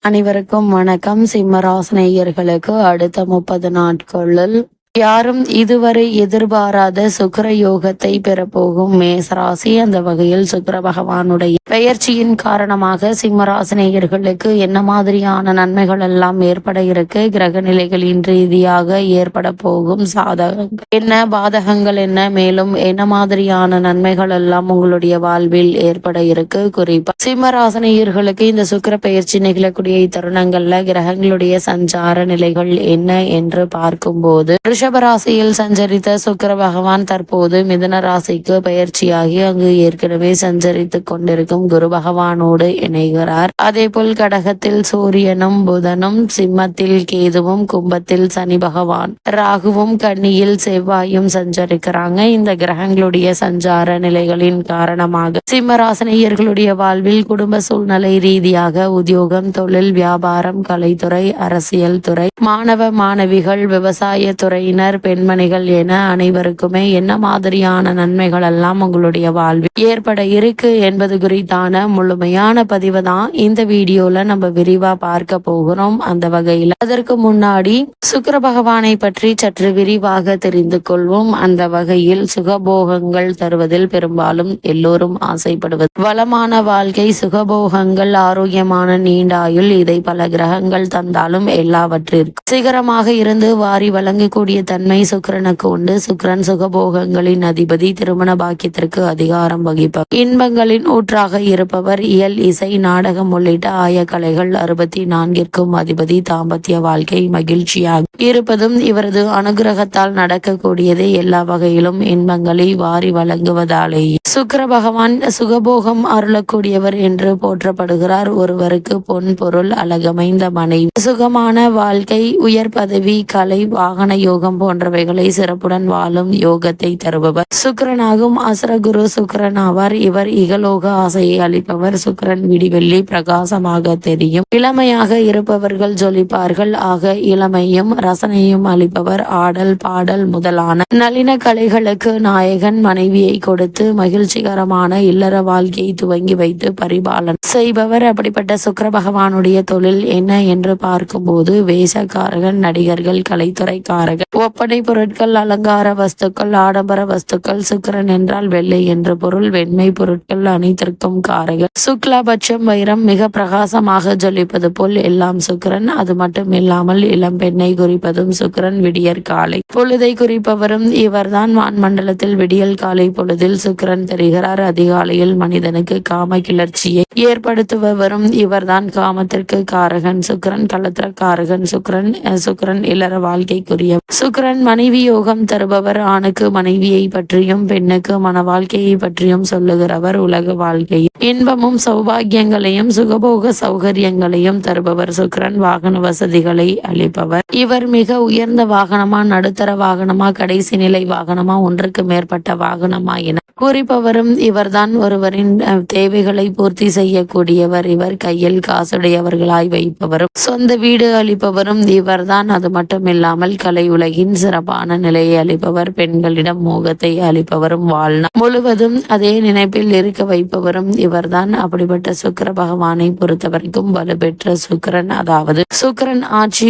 அனைவருக்கும் வணக்கம். சிம்மராசினியர்களுக்கு அடுத்த 30 நாட்களில் யாரும் இதுவரை எதிர்பாராத சுக்கிர யோகத்தை பெறப்போகும் மேசராசி. அந்த வகையில் சுக்கிர பகவானுடைய பெயர்ச்சியின் காரணமாக சிம்மராசினியர்களுக்கு என்ன மாதிரியான நன்மைகள் எல்லாம் ஏற்பட இருக்கு, கிரக நிலைகளின் ரீதியாக ஏற்பட போகும் சாதகங்கள் என்ன, பாதகங்கள் என்ன, மேலும் என்ன மாதிரியான நன்மைகள் எல்லாம் உங்களுடைய வாழ்வில் ஏற்பட இருக்கு. குறிப்பா சிம்மராசினியர்களுக்கு இந்த சுக்கிர பெயர்ச்சி நிகழக்கூடிய தருணங்கள்ல கிரகங்களுடைய சஞ்சார நிலைகள் என்ன என்று பார்க்கும்போது, ரிஷபராசியில் சஞ்சரித்த சுக்கிர பகவான் தற்போது மிதுன ராசிக்கு பயிற்சியாகி அங்கு ஏற்கனவே சஞ்சரித்துக் கொண்டிருக்கும் குரு பகவானோடு இணைகிறார். அதே போல் கடகத்தில் சூரியனும் புதனும், சிம்மத்தில் கேதுவும், கும்பத்தில் சனி பகவான், ராகுவும், கன்னியில் செவ்வாயும் சஞ்சரிக்கிறாங்க. இந்த கிரகங்களுடைய சஞ்சார நிலைகளின் காரணமாக சிம்மராசினியர்களுடைய வாழ்வில் குடும்ப சூழ்நிலை ரீதியாக உத்தியோகம், தொழில், வியாபாரம், கலைத்துறை, அரசியல் துறை, மாணவ மாணவிகள், விவசாய துறையினர், பெண்மணிகள் என அனைவருக்குமே என்ன மாதிரியான நன்மைகள் எல்லாம் உங்களுடைய வாழ்வில் ஏற்பட இருக்கு என்பது குறித்தான முழுமையான பதிவு தான் இந்த வீடியோல நம்ம விரிவா பார்க்க போகிறோம். அந்த வகையில் அதற்கு முன்னாடி சுக்கிர பகவானை பற்றி சற்று விரிவாக தெரிந்து கொள்வோம். அந்த வகையில் சுகபோகங்கள் தருவதில் பெரும்பாலும் எல்லோரும் ஆசைப்படுவது வளமான வாழ்க்கை, சுகபோகங்கள், ஆரோக்கியமான நீண்டாயுள், இதை பல கிரகங்கள் தந்தாலும் எல்லாவற்றிற்கும் சிகரமாக இருந்து வாரி வழங்கக்கூடிய தன்மை சுக்கிரனுக்கு உண்டு. சுக்கிரன் சுகபோகங்களின் அதிபதி, திருமண பாக்கியத்திற்கு அதிகாரம் வகிப்பவர், இன்பங்களின் ஊற்றாக இருப்பவர், இயல், இசை, நாடகம் உள்ளிட்ட ஆயக்கலைகள் 64ற்கும் அதிபதி, தாம்பத்திய வாழ்க்கை மகிழ்ச்சியாக இருப்பதும் இவரது அனுகிரகத்தால் நடக்கக்கூடியது, எல்லா வகையிலும் இன்பங்களை வாரி வழங்குவதாலேயே சுக்கிர பகவான் சுகபோகம் அருளக்கூடியவர் என்று போற்றப்படுகிறார். ஒருவருக்கு பொன், பொருள், அழகமைந்த மனைவி, சுகமான வாழ்க்கை, உயர் பதவி, கலை, வாகன யோகம் போன்றவைகளை சிறப்புடன் வாழும் யோகத்தை தருபவர் சுக்கிரனாகும். அசுரகுரு சுக்கிரன் ஆவார். இவர் இகலோக ஆசையை அளிப்பவர். சுக்கிரன் விடிவெள்ளி பிரகாசமாக தெரியும். இளமையாக இருப்பவர்கள் ஜொலிப்பார்கள். ஆக இளமையும் ரசனையும் அளிப்பவர். ஆடல், பாடல் முதலான நளின கலைகளுக்கு நாயகன். மனைவியை கொடுத்து மகிழ்ச்சிகரமான இல்லற வாழ்க்கையை துவங்கி வைத்து பரிபாலன் செய்பவர். அப்படிப்பட்ட சுக்கிர பகவானுடைய தொழில் என்ன என்று பார்க்கும்போது, வேஷக்காரகன், நடிகர்கள், கலைத்துறைக்காரர்கள், ஒப்பனை பொருட்கள், அலங்கார வஸ்துக்கள், ஆடம்பர வஸ்துக்கள். சுக்கிரன் என்றால் வெள்ளை என்று பொருள். வெண்மை பொருட்கள் அனைத்திற்கும் காரகர். சுக்லாபட்சம் வைரம், மிக பிரகாசமாக ஜொலிப்பது போல் எல்லாம் சுக்கிரன். அது மட்டும் இல்லாமல் இளம் பெண்ணை குறிப்பதும் சுக்கிரன். விடியற் காலை பொழுதை குறிப்பவரும் இவர்தான். வான்மண்டலத்தில் விடியல் காலை பொழுதில் சுக்கிரன் தெரிகிறார். அதிகாலையில் மனிதனுக்கு காம கிளர்ச்சியை ஏற்படுத்துபவரும் இவர்தான். காமத்திற்கு காரகன் சுக்கிரன், கலத்திர காரகன் சுக்கிரன். சுக்கிரன் இல்லற வாழ்க்கைக்குரிய சுக்கிரன். மனைவி யோகம் தருபவர். ஆணுக்கு மனைவியை பற்றியும் பெண்ணுக்கு மன வாழ்க்கையை பற்றியும் சொல்லுகிறவர். உலக வாழ்க்கையில் இன்பமும் சௌபாகியங்களையும் சுகபோக சௌகரியங்களையும் தருபவர் சுக்கிரன். வாகன வசதிகளை அளிப்பவர். இவர் மிக உயர்ந்த வாகனமா, நடுத்தர வாகனமா, கடைசி நிலை வாகனமா, ஒன்றுக்கு மேற்பட்ட வாகனமா என குறிப்பவரும் இவர்தான். ஒருவரின் தேவைகளை பூர்த்தி செய்யக்கூடியவர். இவர் கையில் காசுடையவர்களாய் வைப்பவரும் சொந்த வீடு அளிப்பவரும் இவர்தான். அது மட்டுமில்லாமல் கலை உலகின் சிறப்பான நிலையை அளிப்பவர். பெண்களிடம் மோகத்தை அளிப்பவரும், வாழ்நாள் முழுவதும் அதே நினைப்பில் இருக்க வைப்பவரும் இவர்தான். அப்படிப்பட்ட சுக்கிர பகவானை பொறுத்தவரைக்கும் வலுப்பெற்ற சுக்கிரன், அதாவது சுக்கிரன் ஆட்சி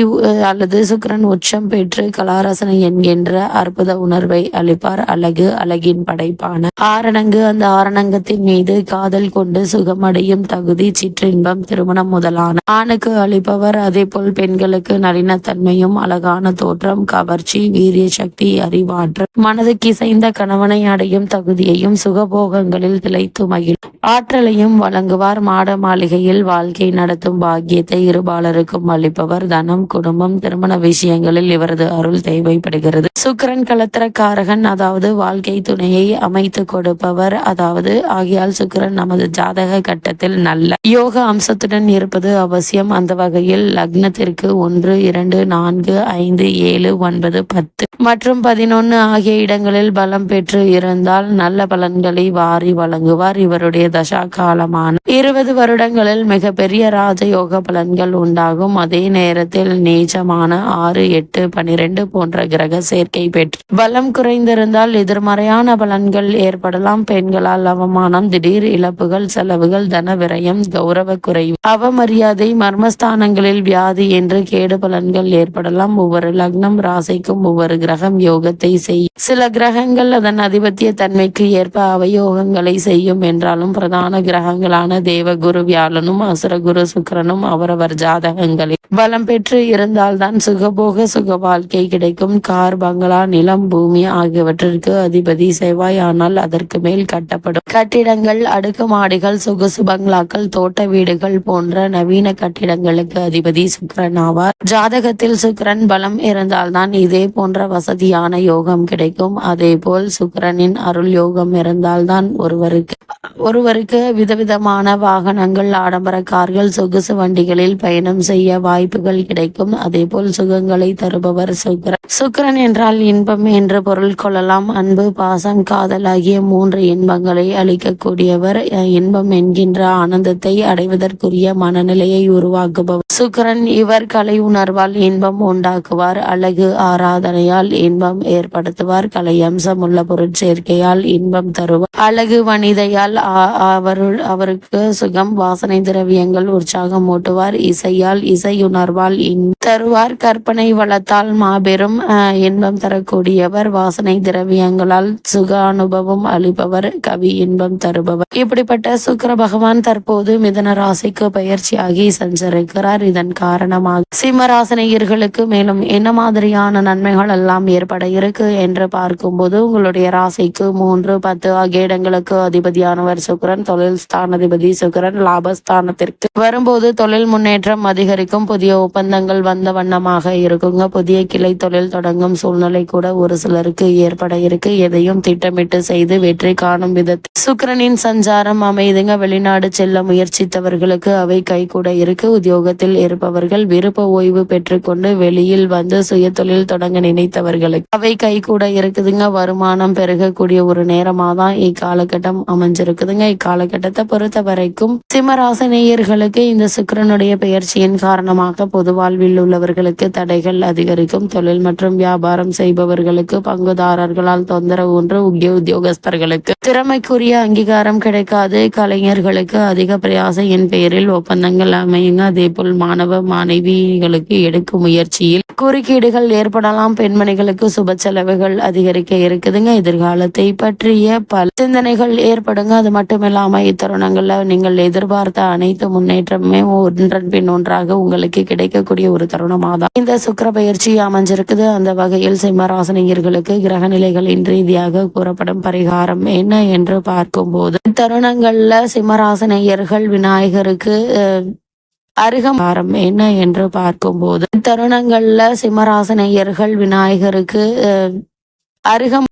அல்லது சுக்கிரன் உச்சம் பெற்று கலாரசனை என்கின்ற அற்புத உணர்வை அளிப்பார். அழகு, அழகின் படைப்பான ஆரணங்கு, அந்த ஆரணங்கத்தின் மீது காதல் கொண்டு சுகமடையும் தகுதி, சிற்றின்பம், திருமணம் முதலான ஆணுக்கு அளிப்பவர். அதே போல் பெண்களுக்கு நளினத்தன்மையும், அழகான தோற்றம், கவர்ச்சி, வீரிய சக்தி, அறிவாற்றல், மனதுக்கு இசைந்த கணவனை அடையும் தகுதியையும் சுகபோகங்களில் திளைத்து மகிழ் ஆற்றலையும் வழங்குவார். மாட மாளிகையில் வாழ்க்கை நடத்தும் பாக்கியத்தை இருபாலருக்கும் அளிப்பவர். தனம், குடும்பம், திருமண விஷயங்களில் இவரது அருள் தேவைப்படுகிறது. சுக்கிரன் கலத்திரக்காரகன், அதாவது வாழ்க்கை துணையை அமைத்து கொடுப்பவர். அதாவது ஆகியால் சுக்கிரன் நமது ஜாதக கட்டத்தில் நல்ல யோக அம்சத்துடன் இருப்பது அவசியம். அந்த வகையில் லக்னத்திற்கு 1, 2, 4, 5, 7, 9 என்பது 10 மற்றும் 11 ஆகிய இடங்களில் பலம் பெற்று இருந்தால் நல்ல பலன்களை வாரி வழங்குவார். இவருடைய தசா காலமான 20 வருடங்களில் மிகப்பெரிய ராஜயோக பலன்கள் உண்டாகும். அதே நேரத்தில் நீச்சமான 6, 8, 12 போன்ற கிரக சேர்க்கை பெற்று பலம் குறைந்திருந்தால் எதிர்மறையான பலன்கள் ஏற்படலாம். பெண்களால் அவமானம், திடீர் இழப்புகள், செலவுகள், தன விரயம், கௌரவ குறைவு, அவமரியாதை, மர்மஸ்தானங்களில் வியாதி என்று கேடு பலன்கள் ஏற்படலாம். ஒவ்வொரு லக்னம் ராசிக்கும் ஒவ்வொரு கிரகம் யோகத்தை செய்யும். சில கிரகங்கள் அதன் அதிபத்திய தன்மைக்கு ஏற்ப அவயோகங்களை செய்யும் என்றாலும் பிரதான கிரகங்களான தேவகுரு வியாழனும் அசுரகுரு சுக்கிரனும் அவரவர் ஜாதகங்களில் பலம் பெற்று இருந்தால்தான் சுகபோக சுக வாழ்க்கை கிடைக்கும். கார், பங்களா, நிலம், பூமி ஆகியவற்றிற்கு அதிபதி செவ்வாய். ஆனால் அதற்கு மேல் கட்டப்படும் கட்டிடங்கள், அடுக்குமாடிகள், சொகுசு பங்களாக்கள், தோட்ட வீடுகள் போன்ற நவீன கட்டிடங்களுக்கு அதிபதி சுக்கிரன் ஆவார். ஜாதகத்தில் சுக்கிரன் பலம் இருந்தால்தான் இதே போன்ற வசதியான யோகம் கிடைக்கும். அதே போல் சுக்கிரனின் அருள் யோகம் இருந்தால்தான் ஒருவருக்கு விதவிதமான வாகனங்கள், ஆடம்பர கார்கள், சொகுசு வண்டிகளில் பயணம் செய்ய வாய்ப்புகள் கிடைக்கும். அதே போல் சுகங்களை தருபவர் சுக்கிரன். சுக்கிரன் என்றால் இன்பம் என்று பொருள் கொள்ளலாம். அன்பு, பாசம், காதல் ஆகிய 3 இன்பங்களை அளிக்கக்கூடியவர். இன்பம் என்கின்ற ஆனந்தத்தை அடைவதற்குரிய மனநிலையை உருவாக்குபவர் சுக்கிரன். இவர் கலை உணர்வால் இன்பம் உண்டாக்குவார். அழகு ஆராதனையால் இன்பம் ஏற்படுத்துவார். கலை அம்சம் உள்ள பொருட்சேர்க்கையால் இன்பம் தருவார். அழகு வனிதையால் அவருக்கு சுகம், வாசனை திரவியங்கள் உற்சாகம் ஊட்டுவார். இசையால் இசையுணர்வால் தருவார். கற்பனை வளத்தால் மாபெரும் இன்பம் தரக்கூடியவர். வாசனை திரவியங்களால் சுக அனுபவம் அளிப்பவர். கவி இன்பம் தருபவர். இப்படிப்பட்ட சுக்கிர பகவான் தற்போது மிதுன ராசிக்கு பயிற்சியாகி சஞ்சரிக்கிறார். இதன் காரணமாக சிம்மராசினியர்களுக்கு மேலும் என்ன மாதிரியான நன்மைகள் எல்லாம் ஏற்பட இருக்கு என்று பார்க்கும்போது உங்களுடைய ராசிக்கு 3, 10 ஆகிய இடங்களுக்கு அதிபதியானவர் சுக்கிரன். தொழில் ஸ்தானாதிபதி சுக்கிரன். லாபஸ்தானத்திற்கு வரும்போது தொழில் முன்னேற்றம் அதிகரிக்கும். புதிய ஒப்பந்தங்கள் வந்த வண்ணமாக இருக்குங்க. புதிய கிளை தொழில் தொடங்கும் சூழ்நிலை கூட ஒரு சிலருக்கு ஏற்பட இருக்கு. எதையும் திட்டமிட்டு செய்து வெற்றி காணும் விதத்தில் சுக்கிரனின் சஞ்சாரம் அமைதுங்க. வெளிநாடு செல்ல முயற்சித்தவர்களுக்கு அவை கைகூட இருக்கு. உத்தியோகத்தில் இருப்பவர்கள் விருப்ப ஓய்வு பெற்றுக்கொண்டு வெளியில் வந்து சுய தொழில் தொடங்க நினைத்தவர்களுக்கு அவை கைகூட இருக்குதுங்க. வருமானம் பெருகக்கூடிய ஒரு நேரமா தான் இக்காலகட்டம் அமைஞ்சிருக்குதுங்க. இக்காலகட்டத்தை பொறுத்த வரைக்கும் சிம்மராசினியர்களுக்கு இந்த சுக்கிரனுடைய பெயர்ச்சியின் காரணமாக பொது வாழ்வில் உள்ளவர்களுக்கு தடைகள் அதிகரிக்கும். தொழில் மற்றும் வியாபாரம் செய்பவர்களுக்கு பங்குதாரர்களால் தொந்தரவு ஒன்று. உத்தியோகஸ்தர்களுக்கு திறமைக்குரிய அங்கீகாரம் கிடைக்காது. கலைஞர்களுக்கு அதிக பிரயாசையின் பெயரில் ஒப்பந்தங்கள் அமையுங்க. அதே போல் மாணவ மாணவிகளுக்கு எடுக்கும் முயற்சியில் குறுக்கீடுகள் ஏற்படலாம். பெண்மணிகளுக்கு சுப செலவுகள் அதிகரிக்க இருக்குதுங்க. எதிர்காலத்தை பற்றிய பல சிந்தனைகள் ஏற்படுங்க. அது மட்டுமில்லாம இத்தருணங்கள்ல நீங்கள் எதிர்பார்த்த அனைத்து முன்னேற்றமே ஒன்றன் பின் ஒன்றாக உங்களுக்கு கிடைக்கக்கூடிய ஒரு தருணமாதான் இந்த சுக்கிர பயிற்சி அமைஞ்சிருக்குது. அந்த வகையில் சிம்மராசினியர்களுக்கு கிரக நிலைகளின் ரீதியாக கூறப்படும் பரிகாரம் என்ன என்று பார்க்கும்போது தருணங்கள்ல சிம்மராசினியர்கள் விநாயகருக்கு அருகமாரம் என்ன என்று பார்க்கும்போது தருணங்கள்ல சிம்மராசினியர்கள் விநாயகருக்கு அருகம்